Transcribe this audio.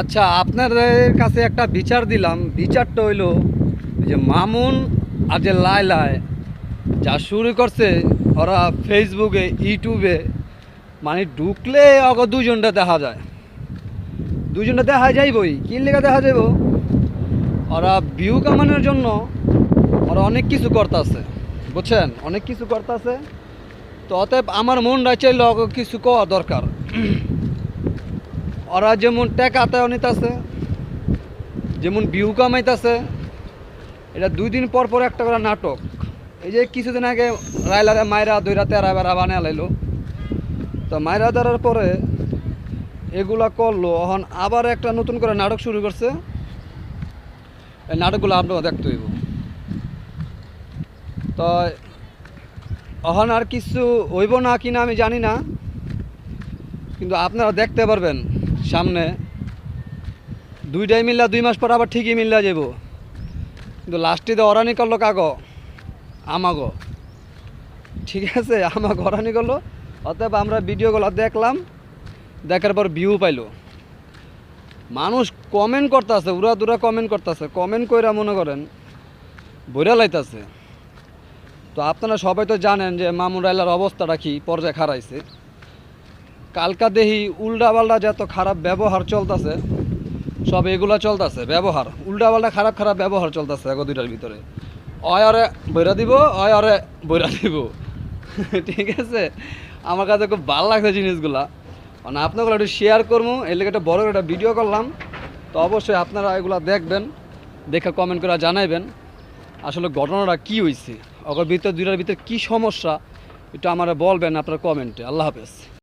আচ্ছা, আপনাদের কাছে একটা বিচার দিলাম। বিচারটা হইল যে মামুন আর যে লায়লায় যা শুরু করছে, ওরা ফেসবুকে ইউটিউবে মানে ঢুকলে অগ দুজনটা দেখা যায়, দুজনটা দেখা যাইবই। কি লেগে দেখা যাইব? ওরা ভিউ কামানোর জন্য ওরা অনেক কিছু করতেছে, বুঝছেন, অনেক কিছু করতেছে। তো অতএব আমার মনটা চাইলে অগ কিছু করা দরকার। ওরা যেমন টেকাতেও নিতেছে, যেমন ভিউ কামাইতেছে। এটা 2 দিন পর পর একটা করে নাটক। এই যে কিছুদিন আগে রায়লারে মাইরা দইরা তেরা বেড়া বানিয়ে লাইলো, তো মাইরা ধরার পরে এগুলা করলো। এখন আবার একটা নতুন করে নাটক শুরু করছে। এই নাটকগুলো আপনারা দেখতে হইব। তো এখন আর কিছু হইব না কিনা আমি জানি না, কিন্তু আপনারা দেখতে পারবেন সামনে। দুইটাই মিললা 2 মাস পর আবার ঠিকই মিললা যাব। কিন্তু লাস্টে তো অরানি করলো কাগ আমাগো, ঠিক আছে, আমাকে অরানি করলো। অতএব আমরা ভিডিওগুলো দেখলাম, দেখার পর ভিউ পাইলো। মানুষ কমেন্ট করতেছে, উড়া দুরা কমেন্ট করতেছে, কমেন্ট কইরা মনে করেন বইরা লাইতেছে। তো আপনারা সবাই তো জানেন যে মামুন রায়লার অবস্থাটা কি পর্যায়ে খারাইছে। কালকা দেহি উল্টাপাল্টা যত খারাপ ব্যবহার চলতেছে, সব এগুলা চলতেছে ব্যবহার, উল্টাপাল্টা খারাপ খারাপ ব্যবহার চলতেছে এক দুইটার ভিতরে। অয় অরে বইরা দিব, অয় অরে বইরা দিব। ঠিক আছে, আমার কাছে খুব ভালো লাগছে জিনিসগুলা। মানে আপনাগুলো একটু শেয়ার করবো, এর লেগে একটা বড় একটা ভিডিও করলাম। তো অবশ্যই আপনারা এগুলো দেখবেন, দেখে কমেন্ট করে জানাইবেন আসলে ঘটনাটা কী হয়েছে, ওর ভিতরে দুইটার ভিতরে কী সমস্যা, একটু আমারা বলবেন আপনার কমেন্টে। আল্লাহ হাফেজ।